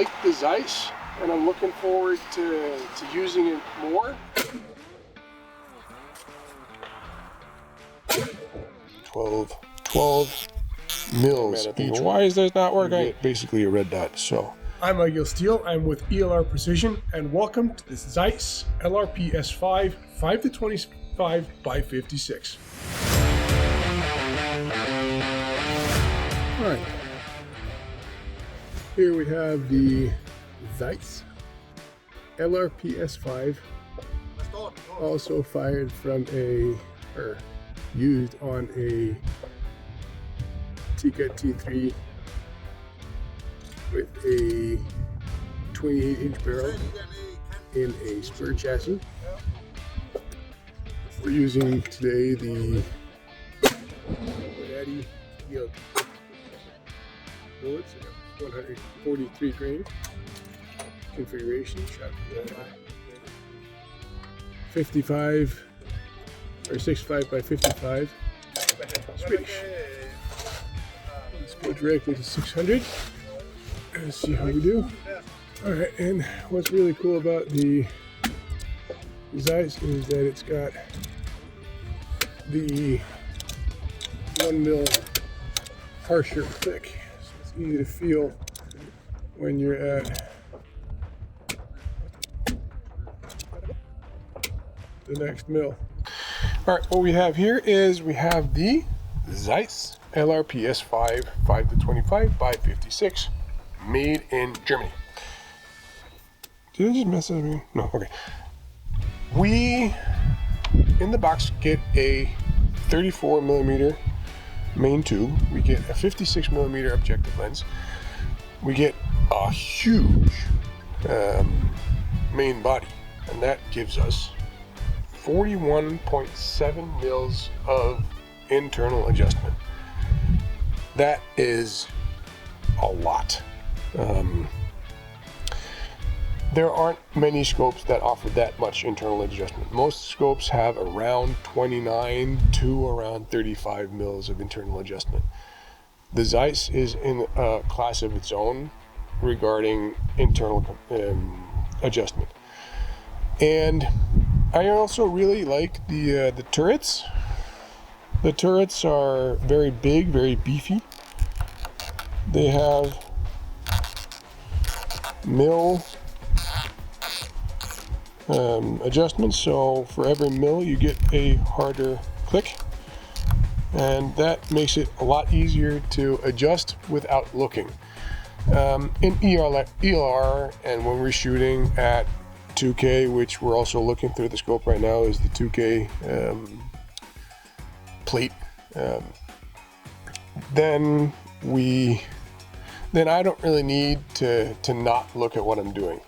like the Zeiss, and I'm looking forward to using it more. 12 mils each. Why is this not working? Basically a red dot. So I'm Miguel Steele. I'm with ELR-Precision, and welcome to the Zeiss LRP S5 5-25 by 56. All right. Here we have the Zeiss LRP S5, also fired from or used on a Tikka T3 with a 28-inch barrel in a spur chassis. We're using today the Daddy ELR bullets, 143 grain configuration, shot 55 or 65 by 55 Swedish. Let's go directly to 600 and see how we do. All right, and what's really cool about the Zeiss is that it's got the 1 mil harsher click. So it's easy to feel when you're at the next mill. All right, what we have here is we have the Zeiss LRP S5 5-25 by 56, made in Germany. Did I just mess up here? No, okay. We, in the box, get a 34 millimeter main tube. We get a 56 millimeter objective lens. We get a huge main body, and that gives us 41.7 mils of internal adjustment. That is a lot. There aren't many scopes that offer that much internal adjustment. Most scopes have around 29 to around 35 mils of internal adjustment. The Zeiss is in a class of its own regarding internal adjustment. And I also really like the turrets. The turrets are very big, very beefy. They have mil adjustments, so for every mil you get a harder click, and that makes it a lot easier to adjust without looking. In ELR, and when we're shooting at 2K, which we're also looking through the scope right now, is the 2K plate. Then I don't really need to not look at what I'm doing.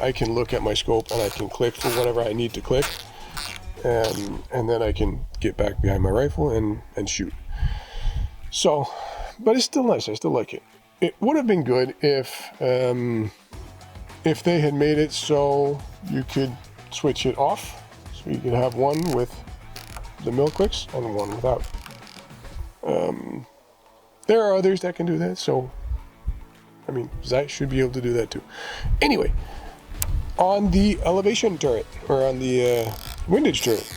I can look at my scope and I can click for whatever I need to click, and then I can get back behind my rifle and shoot. So, but it's still nice. I still like it. It would have been good if they had made it so you could switch it off, so you could have one with the mil clicks and one without. There are others that can do that, so I mean, Zeiss should be able to do that too. Anyway, on the elevation turret, or on the windage turret,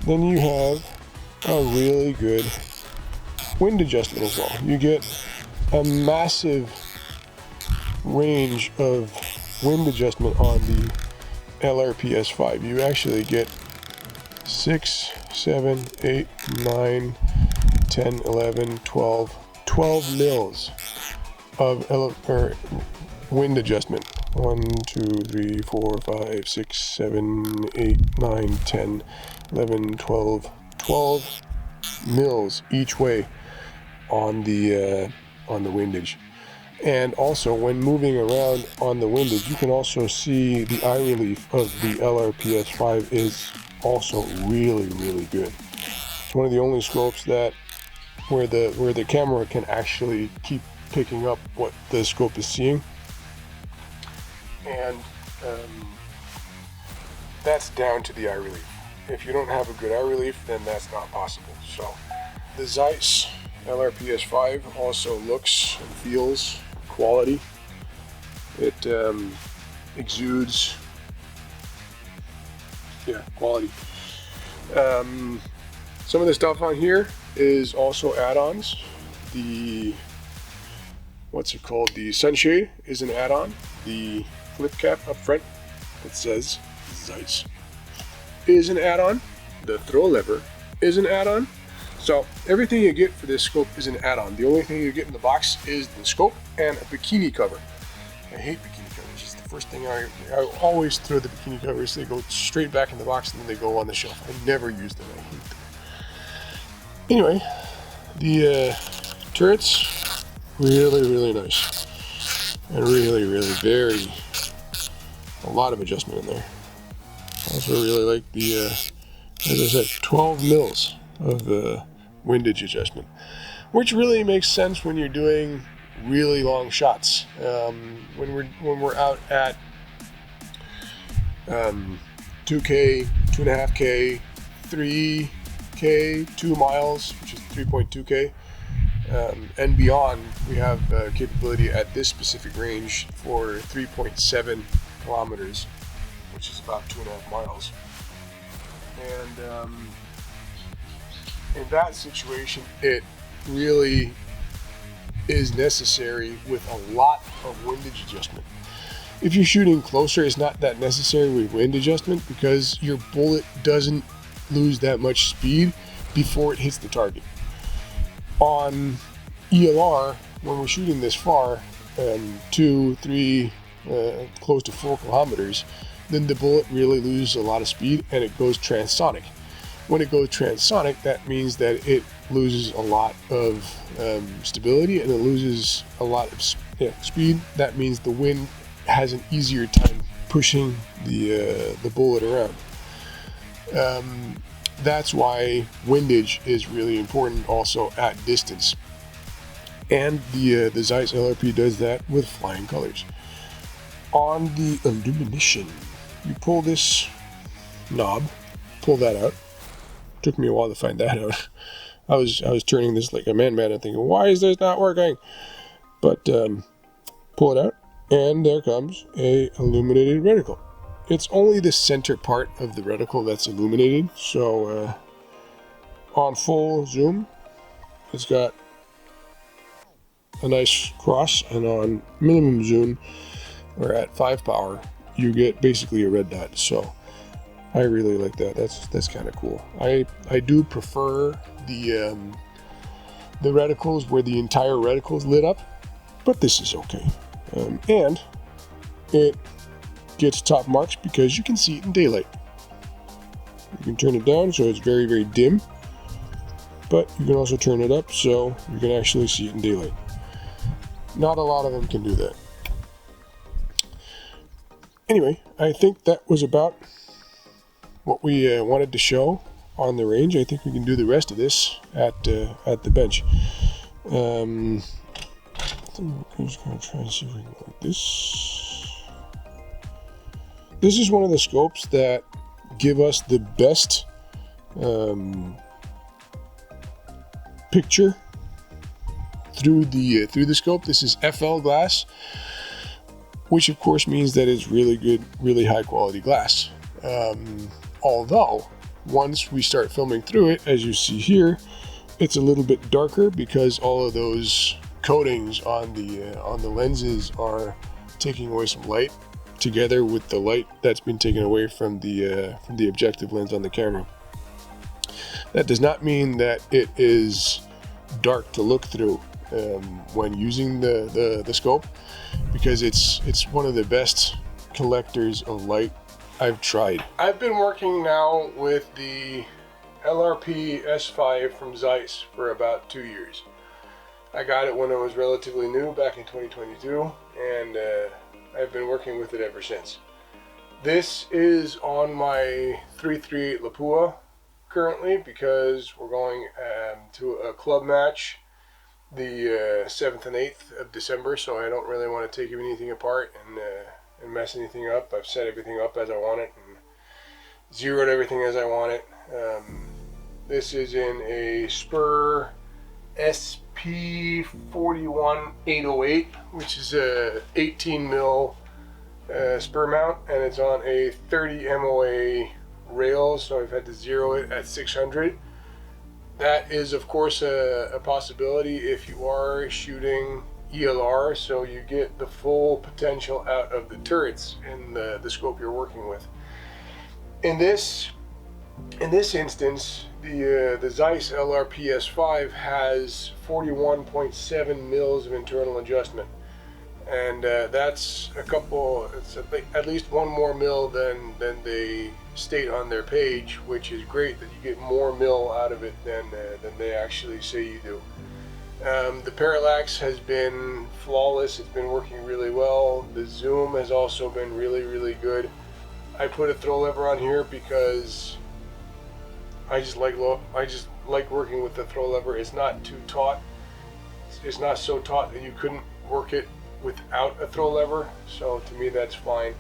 then you have a really good wind adjustment as well. You get a massive range of wind adjustment on the LRP S5. You actually get 6, 7, 8, 9, 10, 11, 12 mils of wind adjustment. 1, 2, 3, 4, 5, 6, 7, 8, 9, 10, 11, 12 mils each way on the windage. And also, when moving around on the windage, you can also see the eye relief of the LRP S5 is also really, really good. It's one of the only scopes that where the camera can actually keep picking up what the scope is seeing, and that's down to the eye relief. If you don't have a good eye relief, then that's not possible. So the Zeiss LRP S5 also looks and feels quality. It exudes, yeah, quality. Some of the stuff on here is also add-ons. The, what's it called? The sunshade is an add-on. The flip cap up front that says Zeiss is an add-on. The throw lever is an add-on. So everything you get for this scope is an add-on. The only thing you get in the box is the scope and a bikini cover. I hate bikini covers. It's the first thing I always throw the bikini covers. They go straight back in the box and then they go on the shelf. I never use them. I hate them. Anyway, the turrets, really nice. And really a lot of adjustment in there. I also really like the, as I said, 12 mils of windage adjustment, which really makes sense when you're doing really long shots. When we're out at 2K, 2.5K, 3K, 2 miles, which is 3.2K, and beyond, we have capability at this specific range for 3.7 kilometers, which is about 2.5 miles. And in that situation, it really is necessary with a lot of windage adjustment. If you're shooting closer, it's not that necessary with wind adjustment because your bullet doesn't lose that much speed before it hits the target. On ELR, when we're shooting this far, 2, 3, close to 4 kilometers, then the bullet really loses a lot of speed and it goes transonic. When it goes transonic, that means that it loses a lot of stability and it loses a lot of speed. That means the wind has an easier time pushing the bullet around. That's why windage is really important also at distance. And the Zeiss LRP does that with flying colors. On the illumination, you pull this knob, pull that out. Took me a while to find that out. I was turning this like a madman and thinking, why is this not working? But pull it out, and there comes a illuminated reticle. It's only the center part of the reticle that's illuminated. So on full zoom, it's got a nice cross, and on minimum zoom, or at 5 power, you get basically a red dot. So I really like that. That's kind of cool. I do prefer the reticles where the entire reticle is lit up, but this is okay. And it gets top marks because you can see it in daylight. You can turn it down so it's very dim, but you can also turn it up so you can actually see it in daylight. Not a lot of them can do that. Anyway, I think that was about what we wanted to show on the range. I think we can do the rest of this at the bench. I'm just going to try and see if we can like this. This is one of the scopes that give us the best picture through the scope. This is FL glass, which of course means that it's really good, really high quality glass. Although once we start filming through it, as you see here, it's a little bit darker because all of those coatings on the lenses are taking away some light, together with the light that's been taken away from the objective lens on the camera. That does not mean that it is dark to look through when using the scope, because it's one of the best collectors of light I've tried. I've been working now with the LRP S5 from Zeiss for about 2 years. I got it when it was relatively new back in 2022, and I've been working with it ever since. This is on my 338 Lapua currently because we're going to a club match the 7th and 8th of December, so I don't really want to take anything apart and mess anything up. I've set everything up as I want it and zeroed everything as I want it. This is in a Spur SP P41808, which is a 18 mil spur mount, and it's on a 30 MOA rail, so I've had to zero it at 600. That is of course a possibility if you are shooting ELR, so you get the full potential out of the turrets in the scope you're working with. In this instance, the Zeiss LRP S5 has 41.7 mils of internal adjustment, and that's it's at least one more mil than they state on their page, which is great that you get more mil out of it than they actually say you do. The parallax has been flawless. It's been working really well. The zoom has also been really good. I put a throw lever on here because I just like working with the throw lever. It's not too taut. It's not so taut that you couldn't work it without a throw lever, so to me that's fine.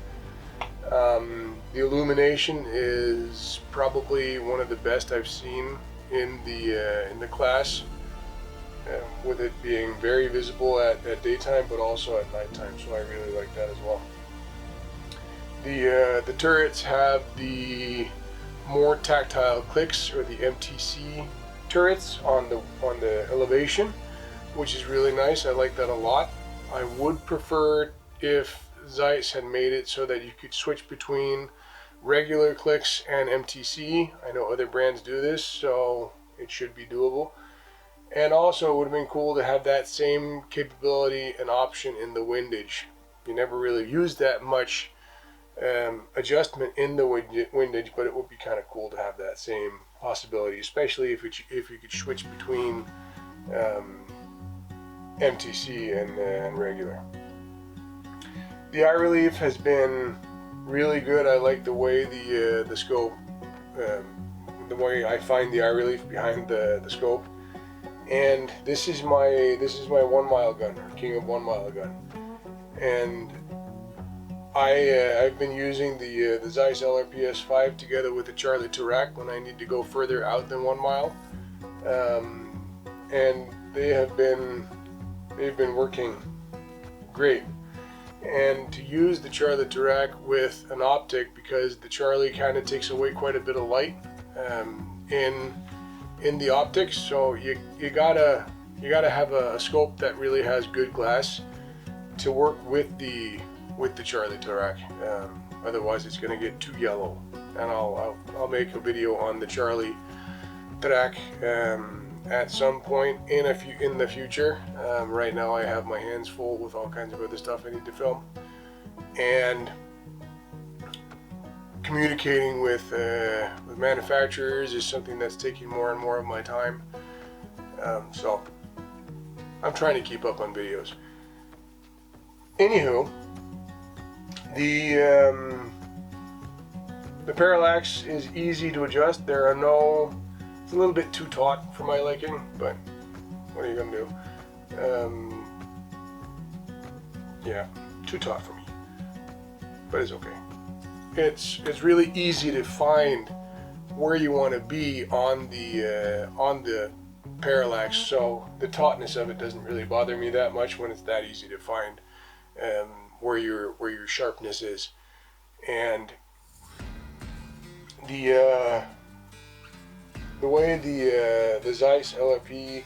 The illumination is probably one of the best I've seen in the class, with it being very visible at daytime but also at nighttime, so I really like that as well. The turrets have the more tactile clicks, or the MTC turrets on the elevation, which is really nice. I like that a lot. I would prefer if Zeiss had made it so that you could switch between regular clicks and MTC. I know other brands do this, so it should be doable. And also it would have been cool to have that same capability and option in the windage. You never really used that much adjustment in the windage, but it would be kind of cool to have that same possibility, especially if you could switch between MTC and regular. The eye relief has been really good. I like the way the scope, the way I find the eye relief behind the scope. And this is my 1 mile gun, or King of 1 mile gun, and I've been using the Zeiss LRP S5 together with the Charlie Tarak when I need to go further out than 1 mile, and they've been working great. And to use the Charlie Tarak with an optic, because the Charlie kind of takes away quite a bit of light in the optics, so you gotta have a scope that really has good glass to work with the Charlie Tarak. Otherwise it's gonna get too yellow, and I'll make a video on the Charlie Tarak at some point in the future. Right now I have my hands full with all kinds of other stuff I need to film, and communicating with manufacturers is something that's taking more and more of my time. So I'm trying to keep up on videos. Anywho, the parallax is easy to adjust. It's a little bit too taut for my liking, but what are you gonna do? Yeah, too taut for me, but it's okay. It's really easy to find where you want to be on the parallax, so the tautness of it doesn't really bother me that much when it's that easy to find where your sharpness is. And the way the Zeiss LRP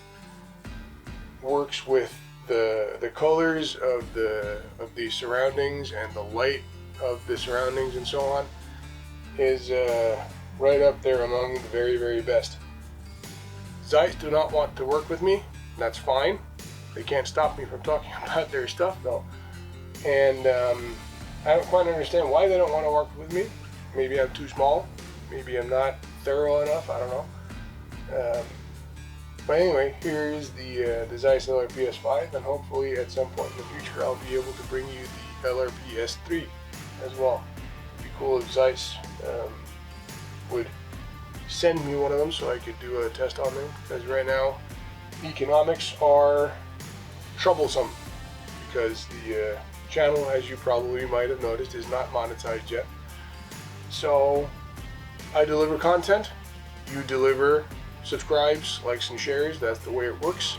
works with the colors of the surroundings and the light of the surroundings and so on is right up there among the very best. Zeiss do not want to work with me. That's fine. They can't stop me from talking about their stuff though, and I don't quite understand why they don't want to work with me. Maybe I'm too small, maybe I'm not thorough enough, I don't know. But anyway, here is the Zeiss LRP S5, and hopefully at some point in the future I'll be able to bring you the LRP S3 as well. It'd be cool if Zeiss would send me one of them so I could do a test on them, because right now economics are troublesome, because the channel, as you probably might have noticed, is not monetized yet. So I deliver content, you deliver subscribes, likes and shares. That's the way it works.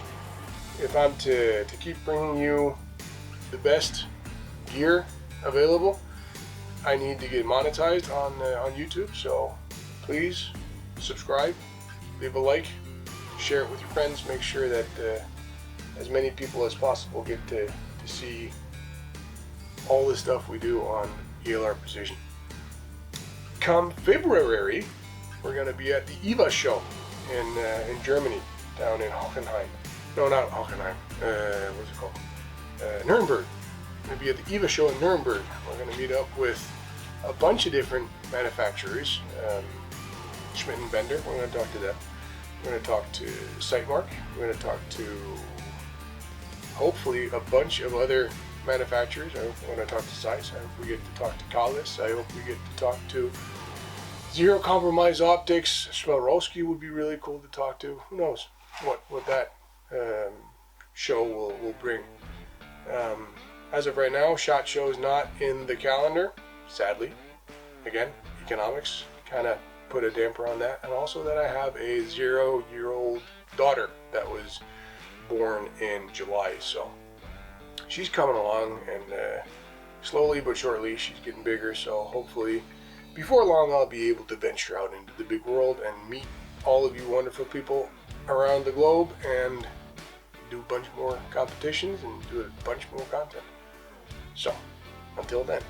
if I'm to keep bringing you the best gear available, I need to get monetized on YouTube. So please subscribe, leave a like, share it with your friends. Make sure that as many people as possible get to see all the stuff we do on ELR-Precision. Come February, we're going to be at the EVA show in Germany, down in Hockenheim. No, not Hockenheim. What's it called? Nuremberg. We're going to be at the EVA show in Nuremberg. We're going to meet up with a bunch of different manufacturers. Schmidt and Bender, we're going to talk to them. We're going to talk to Sightmark. We're going to talk to, hopefully, a bunch of other manufacturers. I hope we're going to talk to Zeiss. I hope we get to talk to Kalis. I hope we get to talk to Zero Compromise Optics. Swarovski would be really cool to talk to. Who knows what that show will bring. As of right now, SHOT Show is not in the calendar, sadly. Again, economics kind of put a damper on that, and also that I have a 0-year-old daughter that was born in July, so she's coming along, and slowly but surely she's getting bigger, so hopefully before long I'll be able to venture out into the big world and meet all of you wonderful people around the globe and do a bunch more competitions and do a bunch more content. So until then,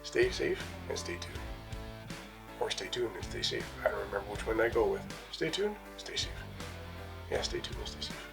stay safe and stay tuned. Or stay tuned and stay safe. I don't remember which one I go with. Stay tuned, stay safe. Yeah, stay tuned and stay safe.